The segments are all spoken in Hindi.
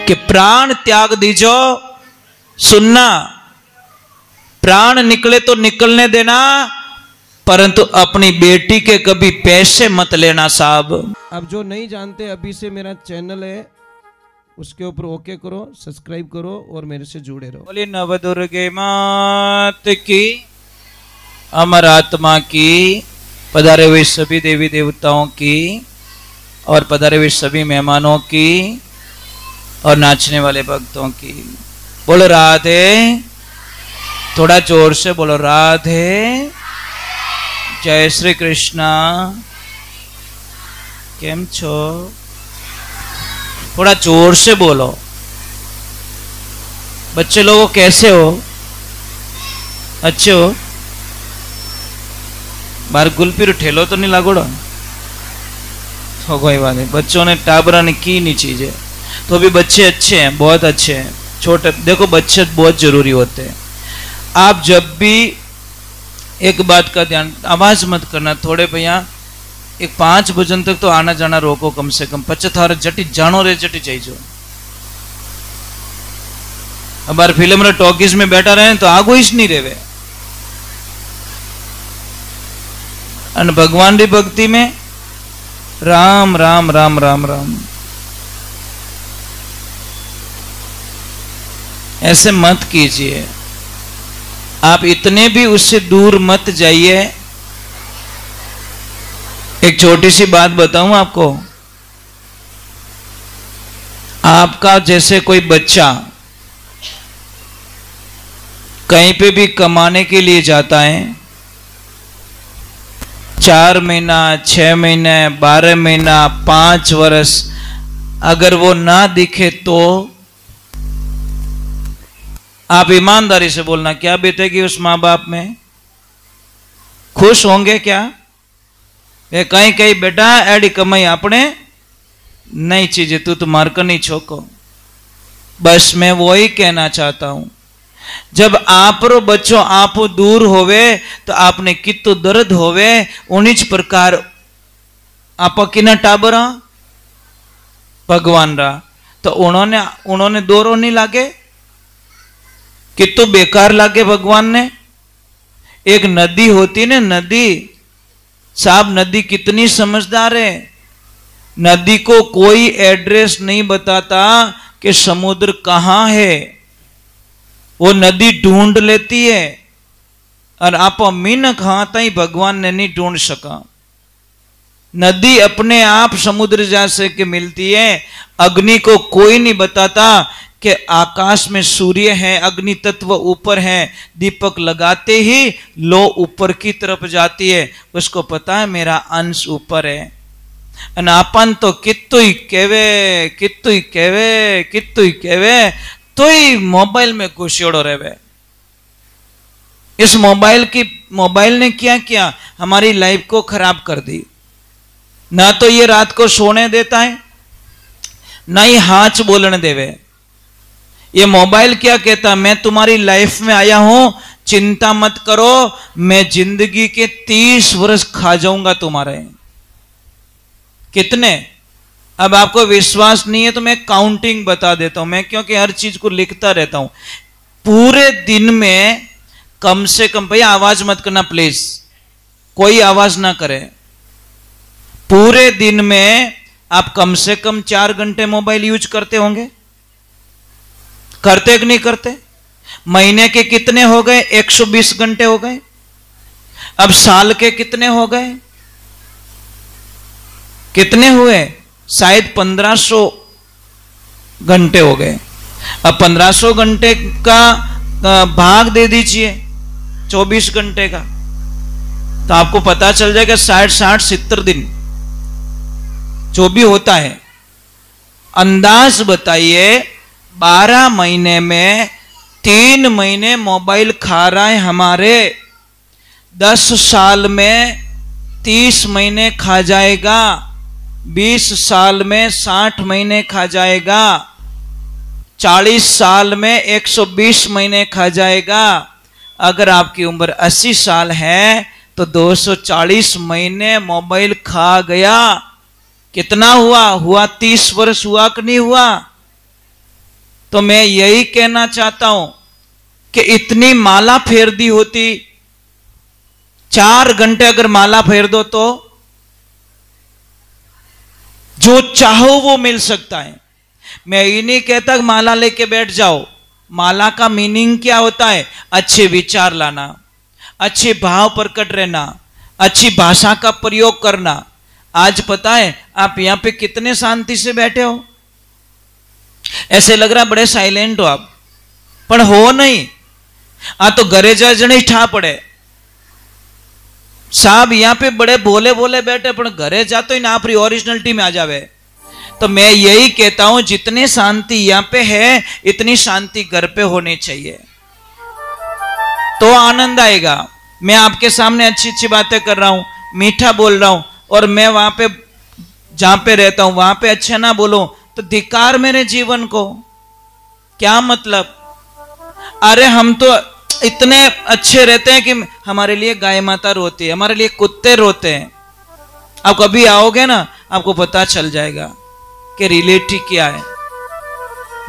कि प्राण त्याग दीजो, सुनना, प्राण निकले तो निकलने देना, परंतु अपनी बेटी के कभी पैसे मत लेना साहब। अब जो नहीं जानते, अभी से मेरा चैनल है उसके ऊपर ओके करो, सब्सक्राइब करो और मेरे से जुड़े रहो। बोली नवदुर्गे मात की, अमर आत्मा की, पधारे हुए सभी देवी देवताओं की और पधारे हुए सभी मेहमानों की और नाचने वाले भक्तों की। बोलो राधे, थोड़ा जोर से बोलो राधे। जय श्री कृष्णा। केम छो? थोड़ा जोर से बोलो। बच्चे लोगों कैसे हो? अच्छे हो? बार गुलपीर ठेलो तो नहीं लागोड़ा? तो कोई बात नहीं, बच्चों ने टाबरा ने की नहीं चीजें, तो भी बच्चे अच्छे हैं, बहुत अच्छे हैं। छोटे देखो, बच्चे बहुत जरूरी होते हैं। आप जब भी एक बात का ध्यान, आवाज मत करना थोड़े भैया, एक 5 बजन तक तो आना जाना रोको कम से कम। पच्चे थारे जटी जानो रे जटी चाहिए। अब बार फिल्म रे टॉकीज में बैठा रहे तो आगो ही नहीं रेवे। और भगवान की भक्ति में राम राम राम राम राम, ऐसे मत कीजिए। आप इतने भी उससे दूर मत जाइए। एक छोटी सी बात बताऊं आपको। आपका जैसे कोई बच्चा कहीं पे भी कमाने के लिए जाता है, 4 महीना, 6 महीने, 12 महीना, 5 वर्ष, अगर वो ना दिखे तो आप ईमानदारी से बोलना, क्या बीतेगी उस मां बाप में? खुश होंगे क्या? वे कहीं कहीं बेटा एडी कमाई आपने नहीं चीजें, तू तो मार कर नहीं छोको। बस मैं वो ही कहना चाहता हूं, जब आप रो बच्चों आप दूर होवे तो आपने कितो दर्द होवे। उन्हीं प्रकार आप किना टाबरा भगवान रा, तो उन्होंने दोरो नहीं लागे, कितो बेकार लागे भगवान ने। एक नदी होती ने, नदी साहब, नदी कितनी समझदार है। नदी को कोई एड्रेस नहीं बताता कि समुद्र कहां है, वो नदी ढूंढ लेती है। और आप मीनक हाथ ही भगवान ने नहीं ढूंढ सका। नदी अपने आप समुद्र जैसे के मिलती है। अग्नि को कोई नहीं बताता कि आकाश में सूर्य है, अग्नि तत्व ऊपर है, दीपक लगाते ही लो ऊपर की तरफ जाती है। उसको पता है मेरा अंश ऊपर है। अपन तो कितु ही कहवे तो ही मोबाइल में घुसेड़ो रहे। इस मोबाइल ने क्या किया? हमारी लाइफ को खराब कर दी। ना तो ये रात को सोने देता है, ना ही हाथ बोलने देवे। ये मोबाइल क्या कहता? मैं तुम्हारी लाइफ में आया हूं, चिंता मत करो, मैं जिंदगी के 30 वर्ष खा जाऊंगा तुम्हारे। कितने? अब आपको विश्वास नहीं है तो मैं काउंटिंग बता देता हूं। मैं क्योंकि हर चीज को लिखता रहता हूं। पूरे दिन में कम से कम, भैया आवाज मत करना प्लीज, कोई आवाज ना करे। पूरे दिन में आप कम से कम 4 घंटे मोबाइल यूज करते होंगे, करते कि नहीं करते? महीने के कितने हो गए? 120 घंटे हो गए। अब साल के कितने हो गए? कितने हुए? शायद 1500 घंटे हो गए। अब 1500 घंटे का भाग दे दीजिए 24 घंटे का, तो आपको पता चल जाएगा 60-70 दिन जो भी होता है। अंदाज बताइए, 12 महीने में 3 महीने मोबाइल खा रहा है हमारे। 10 साल में 30 महीने खा जाएगा, 20 साल में 60 महीने खा जाएगा, 40 साल में 120 महीने खा जाएगा। अगर आपकी उम्र 80 साल है तो 240 महीने मोबाइल खा गया। कितना हुआ? 30 वर्ष हुआ कि नहीं हुआ? तो मैं यही कहना चाहता हूं कि इतनी माला फेर दी होती, 4 घंटे अगर माला फेर दो तो जो चाहो वो मिल सकता है। मैं ये नहीं कहता माला लेके बैठ जाओ। माला का मीनिंग क्या होता है? अच्छे विचार लाना, अच्छे भाव प्रकट रहना, अच्छी भाषा का प्रयोग करना। आज पता है आप यहां पे कितने शांति से बैठे हो, ऐसे लग रहा बड़े साइलेंट हो आप, पर हो नहीं। तो घरे जा जने ठा पड़े साहब, यहां पे बड़े भोले भोले बैठे, पर घरे जा तो इन आपरी ओरिजिनलिटी में आ जावे। तो मैं यही कहता हूं जितनी शांति यहां पे है इतनी शांति घर पे होनी चाहिए, तो आनंद आएगा। मैं आपके सामने अच्छी अच्छी बातें कर रहा हूं, मीठा बोल रहा हूं, और मैं वहां पे जहां पे रहता हूं वहां पे अच्छा ना बोलूं तो धिक्कार मेरे जीवन को। क्या मतलब? अरे हम तो इतने अच्छे रहते हैं कि हमारे लिए गाय माता रोती है, हमारे लिए कुत्ते रोते हैं। आप कभी आओगे ना आपको पता चल जाएगा कि रिलेटिव क्या है।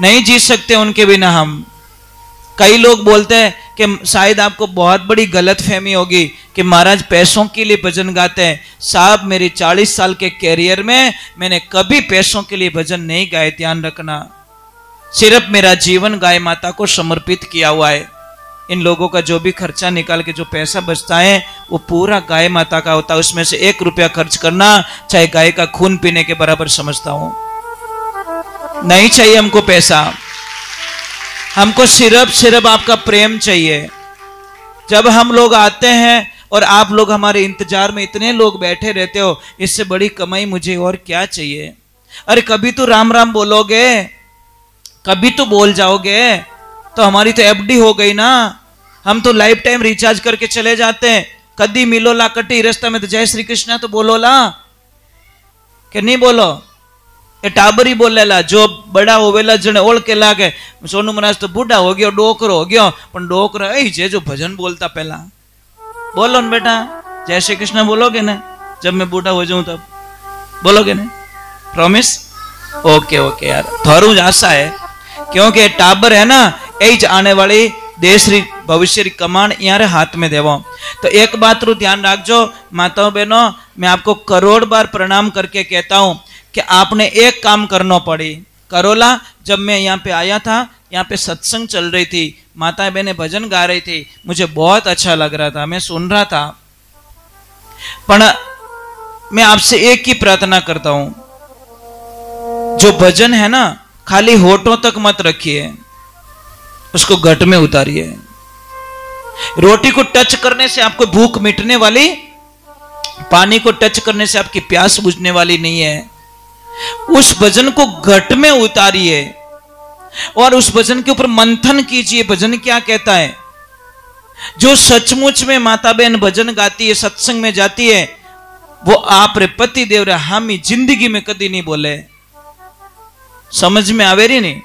नहीं जी सकते उनके बिना हम। कई लोग बोलते हैं कि शायद आपको बहुत बड़ी गलतफहमी होगी कि महाराज पैसों के लिए भजन गाते हैं। साहब मेरी 40 साल के कैरियर में मैंने कभी पैसों के लिए भजन नहीं गाए, ध्यान रखना। सिर्फ मेरा जीवन गाय माता को समर्पित किया हुआ है। इन लोगों का जो भी खर्चा निकाल के जो पैसा बचता है वो पूरा गाय माता का होता है। उसमें से 1 रुपया खर्च करना चाहे गाय का खून पीने के बराबर समझता हूं। नहीं चाहिए हमको पैसा, हमको सिर्फ आपका प्रेम चाहिए। जब हम लोग आते हैं और आप लोग हमारे इंतजार में इतने लोग बैठे रहते हो, इससे बड़ी कमाई मुझे और क्या चाहिए। अरे कभी तो राम राम बोलोगे, कभी तो बोल जाओगे, तो हमारी तो एफडी हो गई ना। हम तो लाइफ टाइम रिचार्ज करके चले जाते हैं। कदी मिलो ला कटी रास्ता में तो जय श्री कृष्णा तो बोलो ला, कि नहीं बोलो? ए टाबर ही बोलेला, जो बड़ा होवेला जने ओळ के लागे। सोनू महाराज तो बूढ़ा हो गयो, डोकरो हो गयो, पण डोकरो ए जे जो भजन बोलता पहला। बोलो न बेटा, जय श्री कृष्ण बोलोगे ना? जब मैं बूढ़ा हो जाऊं तब बोलोगे ना? प्रॉमिस? ओके ओके यार, थारू ज आशा है, क्योंकि टाबर है ना एज आने वाली देश री भविष्य री कमान यार हाथ में देवो। तो एक बात रू ध्यान रखजो माताओं बहनों, मैं आपको करोड़ बार प्रणाम करके कहता हूं कि आपने एक काम करना पड़ी। करोला जब मैं यहाँ पे आया था, यहाँ पे सत्संग चल रही थी, माता बहनें भजन गा रही थी, मुझे बहुत अच्छा लग रहा था, मैं सुन रहा था। पर मैं आपसे एक ही प्रार्थना करता हूं, जो भजन है ना खाली होठों तक मत रखिए, उसको घट में उतारिए। रोटी को टच करने से आपको भूख मिटने वाली, पानी को टच करने से आपकी प्यास बुझने वाली नहीं है। उस भजन को घट में उतारिए और उस भजन के ऊपर मंथन कीजिए। भजन क्या कहता है? जो सचमुच में माता बहन भजन गाती है, सत्संग में जाती है, वो आप रे पति देव रे हामी जिंदगी में कदी नहीं बोले। समझ में आवे रही नहीं?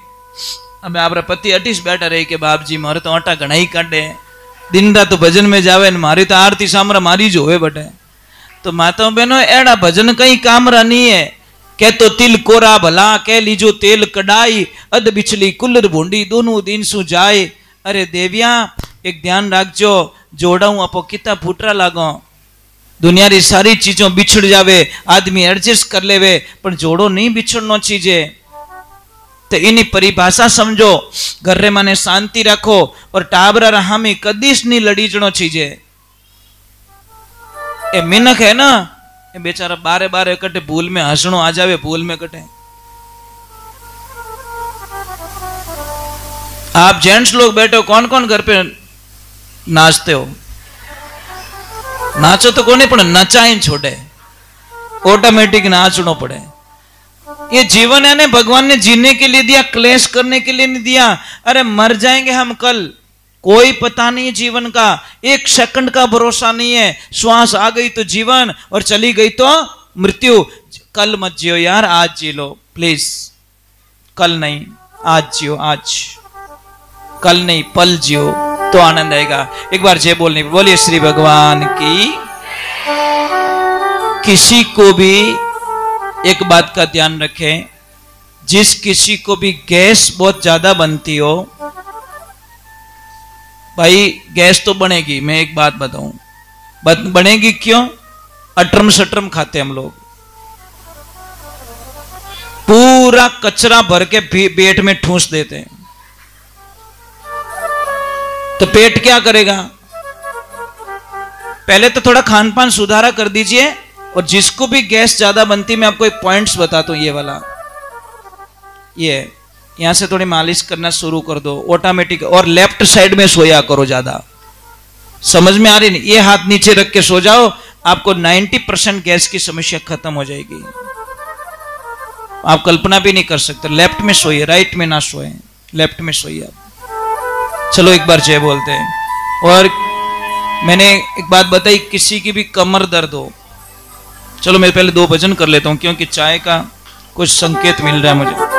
अब आप पति अटीस बैठा रही के बाप जी मारे तो आटा घना ही काटे, दिन रात तो भजन में जावे, मारी तो आरती सामरा मारी जो है बटे। तो माताओं बहनों एड़ा भजन कहीं काम रहा नहीं है। कह तो तिल कोरा भला, कह लीजो तेल कड़ाई, अध बिचली कुल्लर भूंडी दोनों दिन सु जाए। अरे देविया एक ध्यान रखजो, जोड़ाऊ आपो कितना फूटरा लागो। दुनिया री सारी चीजों बिछड़ जावे, आदमी एडजस्ट कर लेवे, पर जोड़ो नहीं बिछड़नो चीजे। तो इनी परिभाषा समझो, घरे माने शांति रखो और टाबरा रहामी कदीश नहीं लड़ी जनो चीजे। ए मिनक है ना, ये बेचारा बारे बारे कटे भूल में हंसणो आ जावे, भूल में कटे। आप जेंट्स लोग बैठे हो, कौन कौन घर पे नाचते हो? नाचो तो कोने, पण नचाई छोड़े, ऑटोमेटिक नाचनो पड़े। ये जीवन है ना भगवान ने जीने के लिए दिया, क्लेश करने के लिए नहीं दिया। अरे मर जाएंगे हम कल, कोई पता नहीं जीवन का, 1 सेकंड का भरोसा नहीं है। श्वास आ गई तो जीवन और चली गई तो मृत्यु। कल मत जियो यार, आज जी लो प्लीज। कल नहीं, आज जियो, आज। कल नहीं, पल जियो तो आनंद आएगा। एक बार जय बोलनी, बोलिए श्री भगवान की। किसी को भी एक बात का ध्यान रखें, जिस किसी को भी गैस बहुत ज्यादा बनती हो, भाई गैस तो बनेगी, मैं एक बात बताऊं, बनेगी क्यों? अटरम सटरम खाते हम लोग, पूरा कचरा भर के पेट में ठूंस देते हैं, तो पेट क्या करेगा? पहले तो थोड़ा खान पान सुधारा कर दीजिए। और जिसको भी गैस ज्यादा बनती, मैं आपको एक पॉइंट्स बताता हूं, ये वाला, ये यहां से थोड़ी मालिश करना शुरू कर दो ऑटोमेटिक। और लेफ्ट साइड में सोया करो ज्यादा, समझ में आ रही नहीं? ये हाथ नीचे रख के सो जाओ, आपको 90% गैस की समस्या खत्म हो जाएगी। आप कल्पना भी नहीं कर सकते। लेफ्ट में सोइए, राइट में ना सोए, लेफ्ट में सोइए आप। चलो एक बार जय बोलते हैं। और मैंने एक बात बताई, किसी की भी कमर दर्द हो, चलो मैं पहले 2 भजन कर लेता हूं, क्योंकि चाय का कुछ संकेत मिल रहा है मुझे।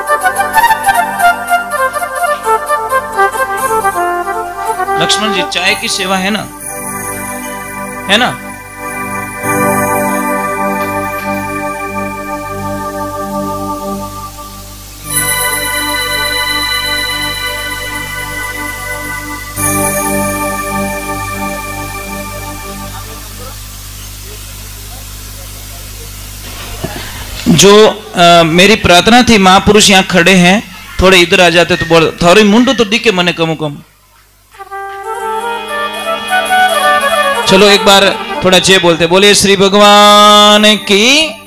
लक्ष्मण जी, चाय की सेवा है ना? है ना? जो मेरी प्रार्थना थी, महापुरुष यहाँ खड़े हैं, थोड़े इधर आ जाते तो बोल, थोड़ी मुंडू तो दिखे मने कम कम। चलो एक बार थोड़ा जय बोलते, बोले श्री भगवान की।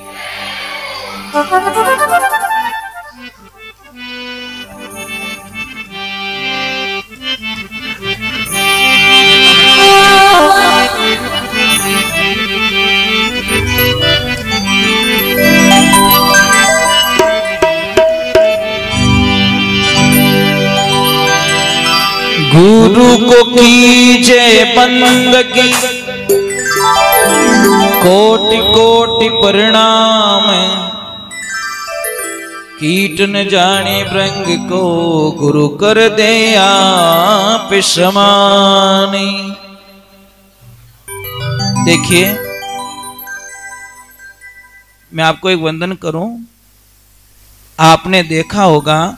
गुरु को कीजे बंदगी, कोटि कोटि प्रणाम, कीट न जाने भृंग को, गुरु कर दे आप समानी। देखिए, मैं आपको एक वंदन करूं। आपने देखा होगा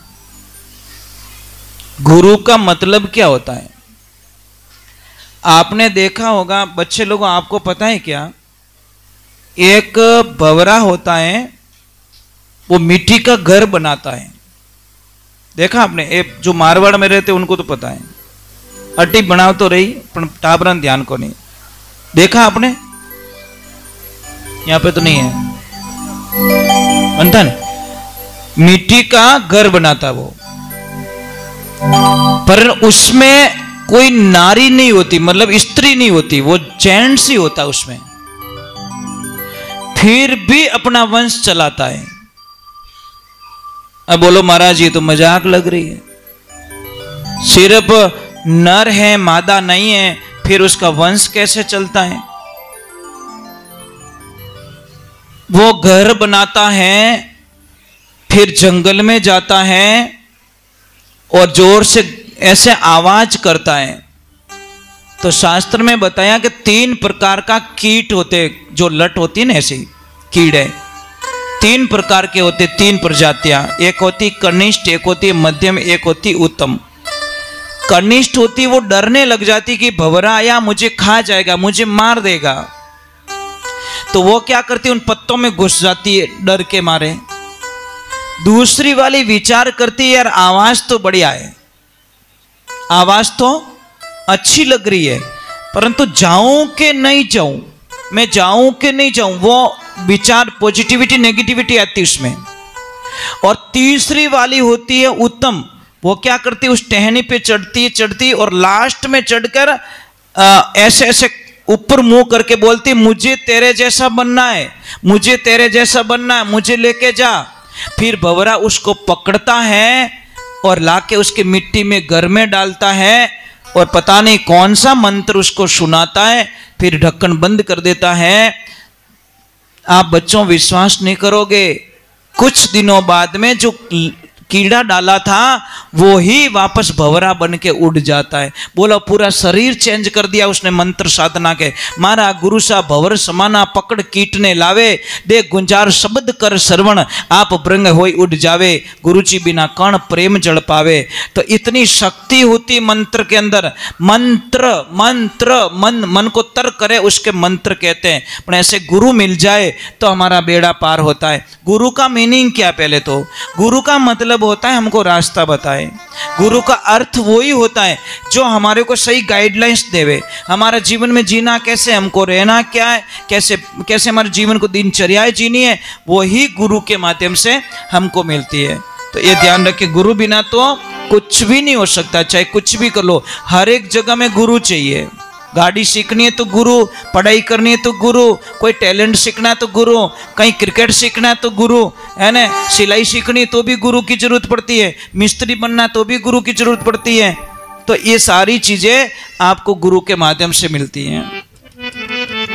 गुरु का मतलब क्या होता है? आपने देखा होगा बच्चे लोगों, आपको पता है क्या? एक भंवरा होता है, वो मिट्टी का घर बनाता है। देखा आपने? एक जो मारवाड़ में रहते उनको तो पता है, अटी बनाव तो रही पर टाबरन ध्यान को नहीं। देखा आपने? यहां पे तो नहीं है, बनता है मिट्टी का घर बनाता वो, पर उसमें कोई नारी नहीं होती, मतलब स्त्री नहीं होती, वो जेंट्स ही होता उसमें। फिर भी अपना वंश चलाता है। अब बोलो महाराज ये तो मजाक लग रही है, सिर्फ नर है मादा नहीं है, फिर उसका वंश कैसे चलता है? वो घर बनाता है, फिर जंगल में जाता है और जोर से ऐसे आवाज करता है। तो शास्त्र में बताया कि 3 प्रकार का कीट होते, जो लट होती है ना, ऐसे कीड़े 3 प्रकार के होते, 3 प्रजातियां। एक होती कनिष्ठ, एक होती मध्यम, एक होती उत्तम। कनिष्ठ होती वो डरने लग जाती कि भंवरा आया मुझे खा जाएगा, मुझे मार देगा, तो वो क्या करती, उन पत्तों में घुस जाती है डर के मारे। दूसरी वाली विचार करती है, यार आवाज तो बढ़िया है, आवाज तो अच्छी लग रही है, परंतु जाऊं कि नहीं जाऊं, मैं जाऊं कि नहीं जाऊं, वो विचार पॉजिटिविटी नेगेटिविटी आती उसमें। और तीसरी वाली होती है उत्तम, वो क्या करती है, उस टहनी पे चढ़ती और लास्ट में चढ़कर ऐसे ऐसे ऊपर मुंह करके बोलती, मुझे तेरे जैसा बनना है, मुझे तेरे जैसा बनना है, मुझे लेके जा। फिर भंवरा उसको पकड़ता है और लाके उसके मिट्टी में घर में डालता है और पता नहीं कौन सा मंत्र उसको सुनाता है, फिर ढक्कन बंद कर देता है। आप बच्चों विश्वास नहीं करोगे, कुछ दिनों बाद में जो कीड़ा डाला था वो ही वापस भंवरा बन के उड़ जाता है। बोला पूरा शरीर चेंज कर दिया उसने मंत्र साधना के। मारा गुरु सा भंवर समाना पकड़ कीटने लावे, दे गुंजार शब्द कर श्रवण आप ब्रंग होई उड़ जावे, गुरुजी बिना कण प्रेम जल पावे। तो इतनी शक्ति होती मंत्र के अंदर। मंत्र मंत्र मन को तर करे उसके मंत्र कहते हैं। पर ऐसे गुरु मिल जाए तो हमारा बेड़ा पार होता है। गुरु का मीनिंग क्या? पहले तो गुरु का मतलब होता है हमको रास्ता बताए। गुरु का अर्थ वही होता है जो हमारे को सही गाइडलाइंस देवे, हमारा जीवन में जीना कैसे, हमको रहना क्या है, कैसे कैसे हमारे जीवन को दिनचर्याएं जीनी है, वही गुरु के माध्यम से हमको मिलती है। तो ये ध्यान रखिए, गुरु बिना तो कुछ भी नहीं हो सकता। चाहे कुछ भी कर लो, हर एक जगह में गुरु चाहिए। गाड़ी सीखनी है तो गुरु, पढ़ाई करनी है तो गुरु, कोई टैलेंट सीखना है तो गुरु, कहीं क्रिकेट सीखना है तो गुरु, है ना, सिलाई सीखनी है तो भी गुरु की जरूरत पड़ती है, मिस्त्री बनना है तो भी गुरु की जरूरत पड़ती है। तो ये सारी चीजें आपको गुरु के माध्यम से मिलती हैं।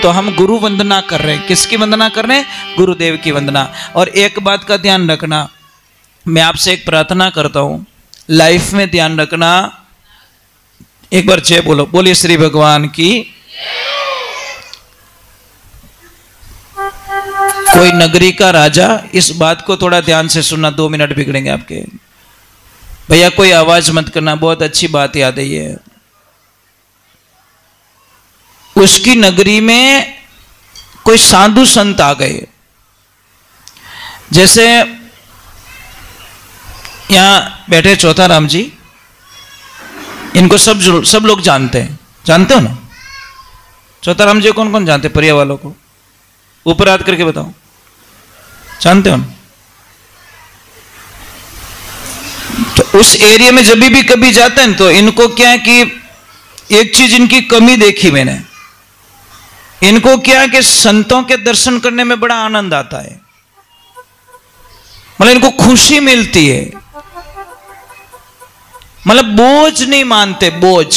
तो हम गुरु वंदना कर रहे हैं। किसकी वंदना कर रहे हैं? गुरुदेव की वंदना। और एक बात का ध्यान रखना, मैं आपसे एक प्रार्थना करता हूं, लाइफ में ध्यान रखना। एक बार जय बोलो, बोलिए श्री भगवान की। कोई नगरी का राजा, इस बात को थोड़ा ध्यान से सुनना, 2 मिनट बिगड़ेंगे आपके। भैया कोई आवाज मत करना, बहुत अच्छी बात याद है ये। उसकी नगरी में कोई साधु संत आ गए। जैसे यहां बैठे चौथा राम जी, इनको सब लोग जानते हैं, जानते हो ना? चौथा राम जी कौन कौन जानते हैं? परिया वालों को ऊपर हाथ करके बताओ, जानते हो ना? तो उस एरिया में जब भी कभी जाते हैं तो इनको क्या है कि एक चीज इनकी कमी देखी मैंने, इनको क्या है कि संतों के दर्शन करने में बड़ा आनंद आता है, मतलब इनको खुशी मिलती है, मतलब बोझ नहीं मानते। बोझ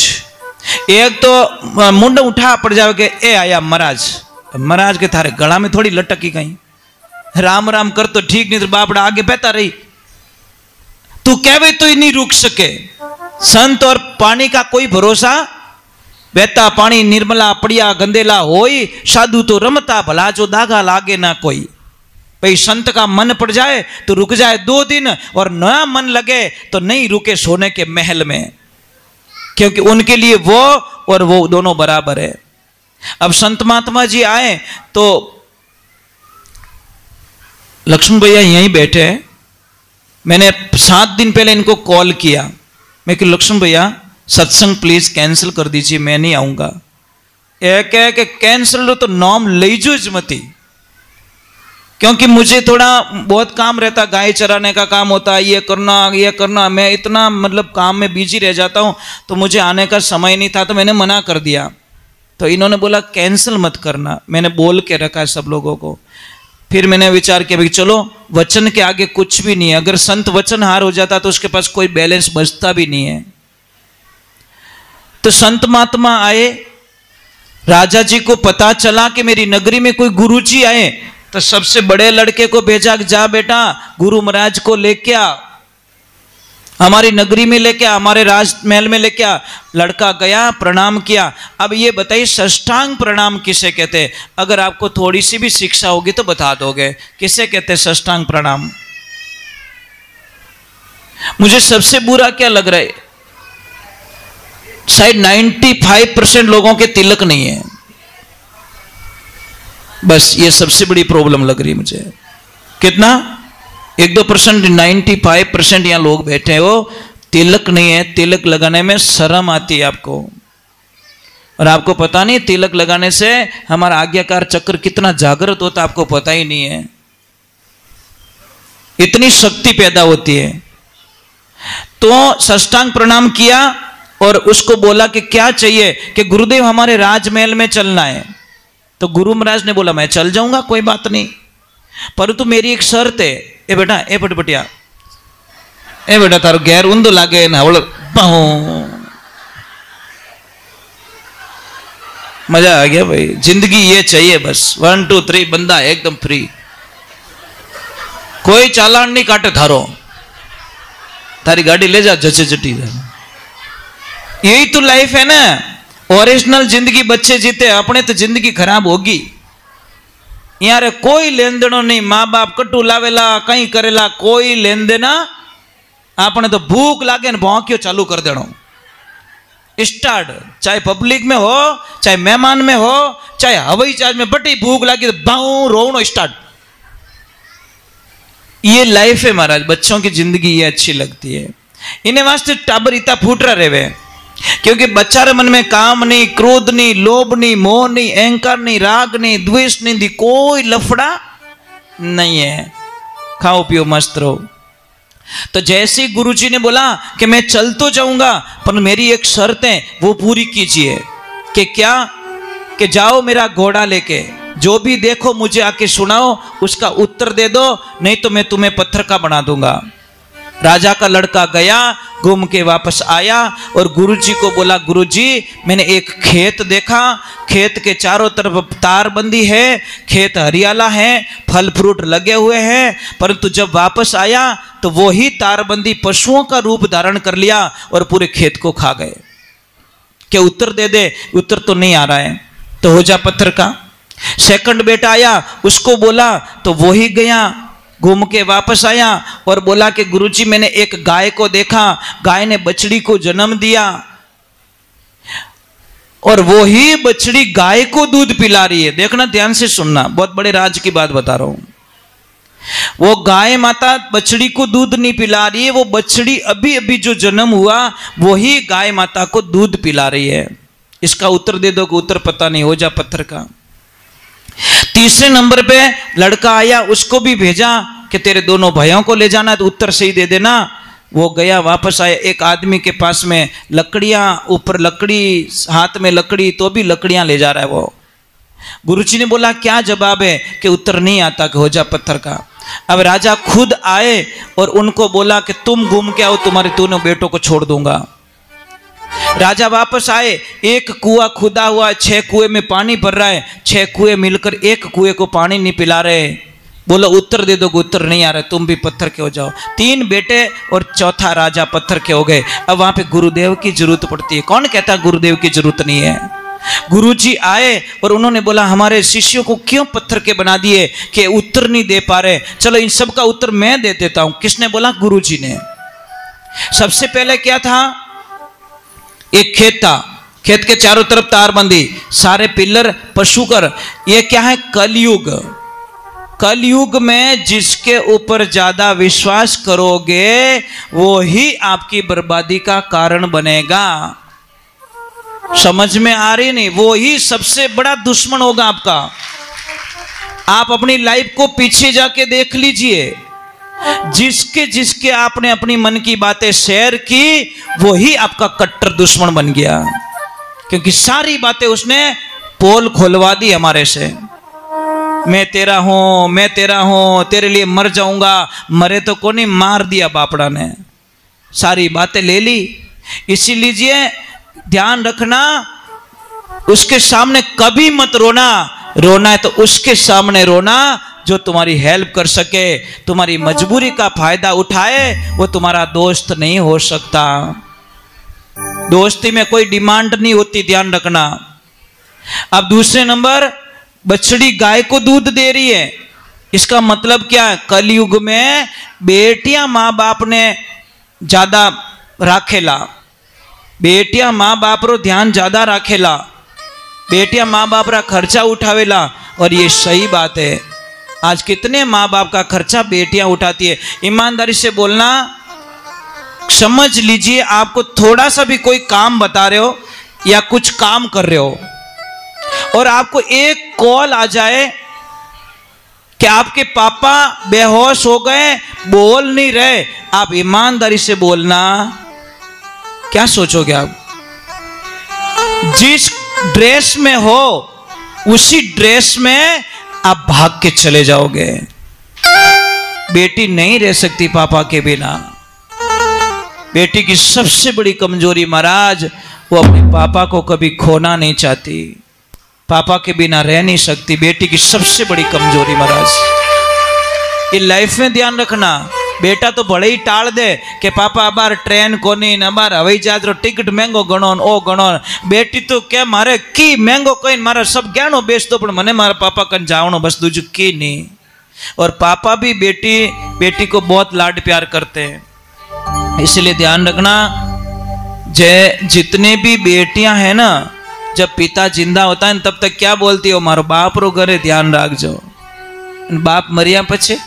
एक तो मुंड उठा पड़ जाओ के ए आया महाराज, महाराज के थारे गला में थोड़ी लटकी कहीं, राम राम कर तो ठीक, नहीं तो बापड़ा आगे बहता रही, तू कहवे तो ही नहीं रुक सके। संत और पानी का कोई भरोसा, बहता पानी निर्मला पड़िया गंदेला होई, साधु तो रमता भला जो दागा लागे ना कोई। भाई संत का मन पड़ जाए तो रुक जाए 2 दिन, और नया मन लगे तो नहीं रुके सोने के महल में, क्योंकि उनके लिए वो और वो दोनों बराबर है। अब संत महात्मा जी आए तो लक्ष्मण भैया यहीं बैठे हैं। मैंने 7 दिन पहले इनको कॉल किया, मैं कि लक्ष्मण भैया सत्संग प्लीज कैंसिल कर दीजिए, मैं नहीं आऊंगा। एक है कि कैंसिल तो नाम लीजो मती, क्योंकि मुझे थोड़ा बहुत काम रहता, गाय चराने का काम होता है, ये करना, मैं इतना मतलब काम में बिजी रह जाता हूँ, तो मुझे आने का समय नहीं था, तो मैंने मना कर दिया। तो इन्होंने बोला कैंसिल मत करना, मैंने बोल के रखा है सब लोगों को। फिर मैंने विचार किया भाई चलो, वचन के आगे कुछ भी नहीं है, अगर संत वचन हार हो जाता तो उसके पास कोई बैलेंस बचता भी नहीं है। तो संत महात्मा आए, राजा जी को पता चला कि मेरी नगरी में कोई गुरुजी आए, तो सबसे बड़े लड़के को भेजा, जा बेटा गुरु महाराज को लेके आ, हमारी नगरी में लेके आ, हमारे राजमहल में लेके आ। लड़का गया, प्रणाम किया। अब ये बताइए साष्टांग प्रणाम किसे कहते हैं? अगर आपको थोड़ी सी भी शिक्षा होगी तो बता दोगे किसे कहते हैं साष्टांग प्रणाम। मुझे सबसे बुरा क्या लग रहा है, शायद 95% लोगों के तिलक नहीं है, बस ये सबसे बड़ी प्रॉब्लम लग रही है मुझे। कितना? 1-2%, 95% यहां लोग बैठे हो तिलक नहीं है। तिलक लगाने में शर्म आती है आपको, और आपको पता नहीं तिलक लगाने से हमारा आज्ञाकार चक्र कितना जागृत होता है, आपको पता ही नहीं है। इतनी शक्ति पैदा होती है। तो साष्टांग प्रणाम किया और उसको बोला कि क्या चाहिए, कि गुरुदेव हमारे राजमहल में चलना है। तो गुरु महाराज ने बोला मैं चल जाऊंगा, कोई बात नहीं, परंतु मेरी एक शर्त है। ए बेटा, ए पटपटिया, ए बेटा तारो गैर उंदो लागे ना, मजा आ गया भाई, जिंदगी ये चाहिए बस, 1 2 3 बंदा एकदम फ्री, कोई चालान नहीं काटे थारो, थारी गाड़ी ले जा जचे जटी। यही तो लाइफ है ना। ओरिजिनल जिंदगी बच्चे जीते, अपने तो जिंदगी खराब होगी। यार कोई लेन देनो नहीं, माँ बाप कट्टू लावेला कहीं करेला, कोई लेन देना। आपने तो भूख लागे न भौंकियो चालू कर देनो स्टार्ट, चाहे पब्लिक में हो, चाहे मेहमान में हो, चाहे हवाई जहाज में, बटी भूख लगी तो बाऊ रोनो स्टार्ट। ये लाइफ है महाराज, बच्चों की जिंदगी ये अच्छी लगती है। इन्हें वास्ते टाबर इतना फूट रहा रेवे, क्योंकि बच्चा रे मन में काम नहीं, क्रोध नहीं, लोभ नहीं, मोह नहीं, अहंकार नहीं, राग नहीं, द्वेष नहीं, दी कोई लफड़ा नहीं है। खाओ पियो मस्त रहो। तो जैसे ही गुरुजी ने बोला कि मैं चल तो जाऊंगा, पर मेरी एक शर्त है वो पूरी कीजिए। कि क्या? कि जाओ मेरा घोड़ा लेके, जो भी देखो मुझे आके सुनाओ, उसका उत्तर दे दो, नहीं तो मैं तुम्हें पत्थर का बना दूंगा। राजा का लड़का गया, घूम के वापस आया और गुरुजी को बोला, गुरुजी मैंने एक खेत देखा, खेत के चारों तरफ तारबंदी है, खेत हरियाला है, फल फ्रूट लगे हुए हैं, परंतु जब वापस आया तो वो ही तारबंदी पशुओं का रूप धारण कर लिया और पूरे खेत को खा गए। क्या उत्तर दे दे? उत्तर तो नहीं आ रहा है, तो हो जा पत्थर का। सेकंड बेटा आया, उसको बोला तो वो ही गया, घूम के वापस आया और बोला कि गुरुजी मैंने एक गाय को देखा, गाय ने बछड़ी को जन्म दिया और वो ही बछड़ी गाय को दूध पिला रही है। देखना ध्यान से सुनना, बहुत बड़े राज की बात बता रहा हूं। वो गाय माता बछड़ी को दूध नहीं पिला रही है, वो बछड़ी अभी अभी जो जन्म हुआ वो ही गाय माता को दूध पिला रही है। इसका उत्तर दे दो कि उत्तर पता नहीं, हो जा पत्थर का। तीसरे नंबर पे लड़का आया, उसको भी भेजा कि तेरे दोनों भाइयों को ले जाना, तो उत्तर सही दे देना। वो गया, वापस आया, एक आदमी के पास में लकड़ियां, ऊपर लकड़ी, हाथ में लकड़ी, तो भी लकड़ियां ले जा रहा है वो। गुरुजी ने बोला क्या जवाब है? कि उत्तर नहीं आता, कि हो जा पत्थर का। अब राजा खुद आए और उनको बोला कि तुम घूम के आओ, तुम्हारे दोनों बेटों को छोड़ दूंगा। राजा वापस आए, एक कुआं खुदा हुआ, 6 कुएं में पानी भर रहा है, 6 कुएं मिलकर एक कुएं को पानी नहीं पिला रहे। बोलो उत्तर दे दो, उत्तर नहीं आ रहा, तुम भी पत्थर के हो जाओ। 3 बेटे और चौथा राजा पत्थर के हो गए। अब वहां पे गुरुदेव की जरूरत पड़ती है। कौन कहता गुरुदेव की जरूरत नहीं है? गुरुजी आए और उन्होंने बोला हमारे शिष्यों को क्यों पत्थर के बना दिए कि उत्तर नहीं दे पा रहे, चलो इन सब का उत्तर मैं दे देता हूं। किसने बोला? गुरुजी ने। सबसे पहले क्या था? एक खेत था, खेत के चारों तरफ तारबंदी, सारे पिलर पशुकर। ये क्या है? कलयुग। कलयुग में जिसके ऊपर ज्यादा विश्वास करोगे वो ही आपकी बर्बादी का कारण बनेगा। समझ में आ रही नहीं? वो ही सबसे बड़ा दुश्मन होगा आपका। आप अपनी लाइफ को पीछे जाके देख लीजिए, जिसके जिसके आपने अपनी मन की बातें शेयर की वो ही आपका कट्टर दुश्मन बन गया, क्योंकि सारी बातें उसने पोल खोलवा दी हमारे से। मैं तेरा हूं, मैं तेरा हूं, तेरे लिए मर जाऊंगा। मरे तो को नहीं, मार दिया बापड़ा ने, सारी बातें ले ली। इसीलिए ध्यान रखना, उसके सामने कभी मत रोना। रोना है तो उसके सामने रोना जो तुम्हारी हेल्प कर सके, तुम्हारी मजबूरी का फायदा उठाए। वो तुम्हारा दोस्त नहीं हो सकता। दोस्ती में कोई डिमांड नहीं होती, ध्यान रखना। अब दूसरे नंबर, बछड़ी गाय को दूध दे रही है, इसका मतलब क्या है? कलयुग में बेटियां माँ बाप ने ज्यादा राखेला, बेटियां माँ बाप रो ध्यान ज्यादा राखेला, बेटियां माँ बाप रा खर्चा उठावेला। और ये सही बात है। आज कितने माँ बाप का खर्चा बेटियां उठाती है। ईमानदारी से बोलना, समझ लीजिए आपको थोड़ा सा भी कोई काम बता रहे हो या कुछ काम कर रहे हो और आपको एक कॉल आ जाए कि आपके पापा बेहोश हो गए, बोल नहीं रहे, आप ईमानदारी से बोलना, क्या सोचोगे आप? जिस ड्रेस में हो उसी ड्रेस में आप भाग के चले जाओगे। बेटी नहीं रह सकती पापा के बिना। बेटी की सबसे बड़ी कमजोरी महाराज, वो अपने पापा को कभी खोना नहीं चाहती, पापा के बिना रह नहीं सकती। बेटी की सबसे बड़ी कमजोरी महाराज, ये लाइफ में ध्यान रखना। बेटा तो भले ही टाल दे कि पापा अबार ट्रेन कोनी ने अबार हवाई जहाज रो टिकट महंगो गणो ओ गणो। बेटी तो क्या मारे की महंगो कोई मारा सब गहणो बेच दो, पण मने मारा पापा कन जावणो बस, दूजू की नहीं। और पापा भी बेटी को बहुत लाड प्यार करते हैं। इसलिए ध्यान रखना, जितने भी बेटियां हैं ना, जब पिता जिंदा होता है तब तक क्या बोलती हो, मारो बाप रो घरे ध्यान राखजो। बाप मरिया पछे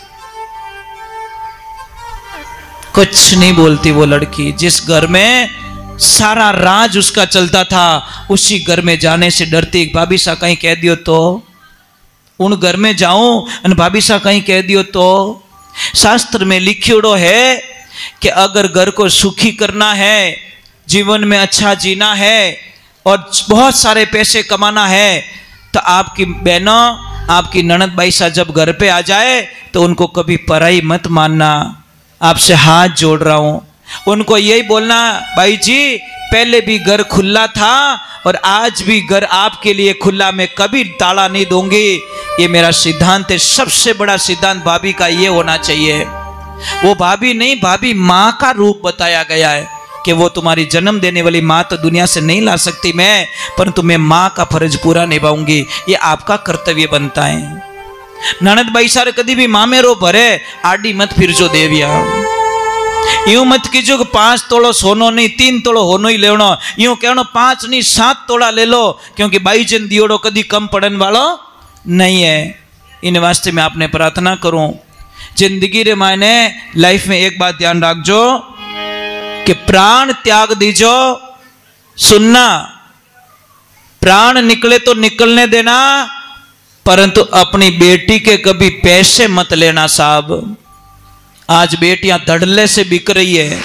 कुछ नहीं बोलती वो लड़की। जिस घर में सारा राज उसका चलता था उसी घर में जाने से डरती। भाभी सा कहीं कह दियो तो, उन घर में जाऊं और भाभी सा कहीं कह दियो तो। शास्त्र में लिखियोड़ो है कि अगर घर को सुखी करना है, जीवन में अच्छा जीना है और बहुत सारे पैसे कमाना है, तो आपकी बहनों, आपकी ननद भाई सा जब घर पे आ जाए तो उनको कभी पराई मत मानना। आपसे हाथ जोड़ रहा हूं, उनको यही बोलना, भाई जी पहले भी घर खुला था और आज भी घर आपके लिए खुला, मैं कभी ताला नहीं दूंगी। ये मेरा सिद्धांत है। सबसे बड़ा सिद्धांत भाभी का ये होना चाहिए। वो भाभी नहीं, भाभी माँ का रूप बताया गया है कि वो तुम्हारी जन्म देने वाली माँ तो दुनिया से नहीं ला सकती मैं, परंतु मैं माँ का फर्ज पूरा निभाऊंगी। ये आपका कर्तव्य बनता है। ननद भाई सारे कभी भी माँ में रो भरे आडी मत फिर जो देविया। यूं मत कीजो कि 5 तोड़ो सोनो नहीं 3 तोड़ो होनो ही लेवनो। यूं कहनो 5 नहीं 7 तोड़ा ले लो, क्योंकि भाई जन दियोड़ो कभी कम पड़न वालो नहीं है। इन वास्ते मैं आपने प्रार्थना करूं, जिंदगी रे मायने लाइफ में एक बात ध्यान रखजो कि प्राण त्याग दीजो। सुनना, प्राण निकले तो निकलने देना, परंतु अपनी बेटी के कभी पैसे मत लेना साहब। आज बेटियां धड़ल्ले से बिक रही है।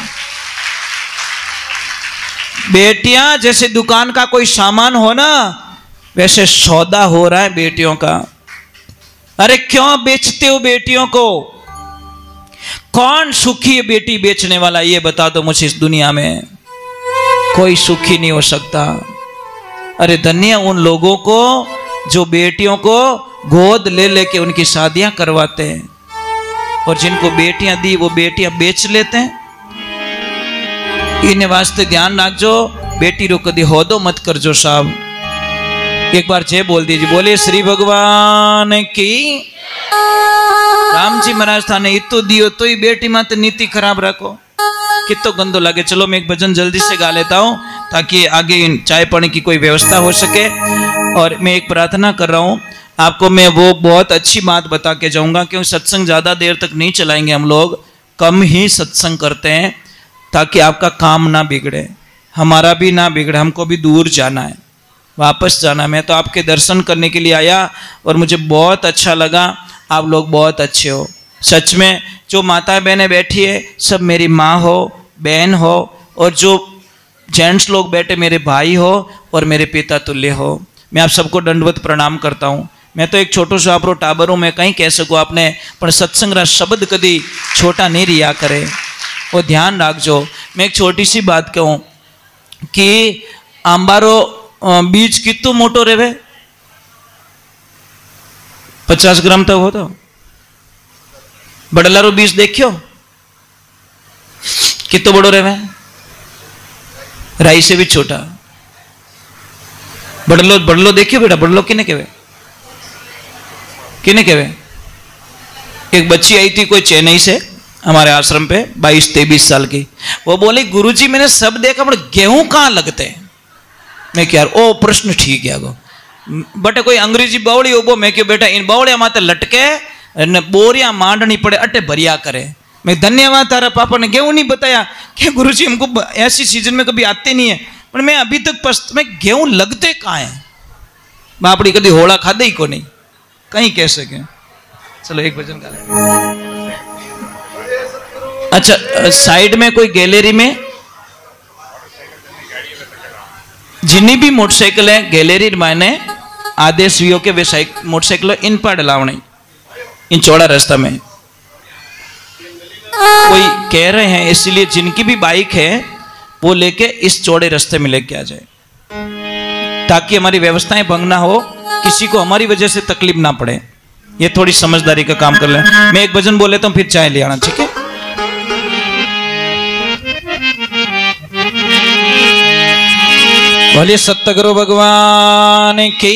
बेटियां जैसे दुकान का कोई सामान हो ना, वैसे सौदा हो रहा है बेटियों का। अरे क्यों बेचते हो बेटियों को? कौन सुखी है बेटी बेचने वाला? ये बता दो मुझे। इस दुनिया में कोई सुखी नहीं हो सकता। अरे धन्य उन लोगों को जो बेटियों को गोद ले लेके उनकी शादियां करवाते हैं, और जिनको बेटियां दी वो बेटियां बेच लेते हैं। इन वास्ते ध्यान रखजो, बेटी रो कदी होदो मत करजो साहब। एक बार जय बोल दीजिए। बोले श्री भगवान की। राम जी महाराज थाने इतो दियो तो ही बेटी माते नीति खराब रखो, कितो गंदो लगे। चलो मैं एक भजन जल्दी से गा लेता हूँ ताकि आगे चाय पानी की कोई व्यवस्था हो सके। और मैं एक प्रार्थना कर रहा हूँ आपको, मैं वो बहुत अच्छी बात बता के जाऊंगा, क्योंकि सत्संग ज़्यादा देर तक नहीं चलाएंगे हम लोग, कम ही सत्संग करते हैं ताकि आपका काम ना बिगड़े, हमारा भी ना बिगड़े। हमको भी दूर जाना है, वापस जाना है। मैं तो आपके दर्शन करने के लिए आया और मुझे बहुत अच्छा लगा। आप लोग बहुत अच्छे हो सच में। जो माता बहनें बैठी है सब मेरी माँ हो, बहन हो, और जो जेंट्स लोग बैठे मेरे भाई हो और मेरे पिता तुल्य हो। मैं आप सबको दंडवत प्रणाम करता हूँ। मैं तो एक छोटो सो आपरो टाबर हूँ, मैं कहीं कह सकूँ आपने, पर सत्संग रा शब्द कदी छोटा नहीं रिया करे, वो ध्यान रखजो। मैं एक छोटी सी बात कहूँ कि आंबारो बीज कितो मोटो रेवे? 50 ग्राम तक हो तो। बड़लारो बीज देखियो कितो बड़ो रेवे? राई से भी छोटा। बड़लो बड़लो देखियो बेटा, बड़लो किने कहवे? किने कहवे? एक बच्ची आई थी कोई चेन्नई से हमारे आश्रम पे, 22-23 साल की। वो बोली गुरुजी मैंने सब देखा पर गेहूं कहाँ लगते हैं? मैं क्या ओ प्रश्न ठीक है गो बटे कोई अंग्रेजी बावड़ी उबो। मैं क्यों बेटा इन बावड़िया माते लटके ने बोरिया मांडनी पड़े अटे भरिया करे। मैं धन्यवाद तारा पापा ने गेहूं नहीं बताया कि गुरुजी हमको ऐसी सीजन में कभी आते नहीं है, पर मैं अभी तक में गेहूं लगते कहाँ हैं? बापड़ी कभी होड़ा खादे ही को नहीं, कहीं कह सके। चलो एक भजन गा लें। अच्छा साइड में कोई गैलरी में जिन्नी भी मोटरसाइकिल है गैलरी मायने आदेश वियो के वे मोटरसाइकिल इन पर डलावनी इन चौड़ा रास्ता में कोई कह रहे हैं, इसलिए जिनकी भी बाइक है वो लेके इस चौड़े रास्ते में लेके आ जाए ताकि हमारी व्यवस्थाएं भंग ना हो, किसी को हमारी वजह से तकलीफ ना पड़े। ये थोड़ी समझदारी का काम कर ले। मैं एक भजन बोल लेता हूँ फिर चाय ले आना, ठीक है? बोलिए सतगुरु भगवान की।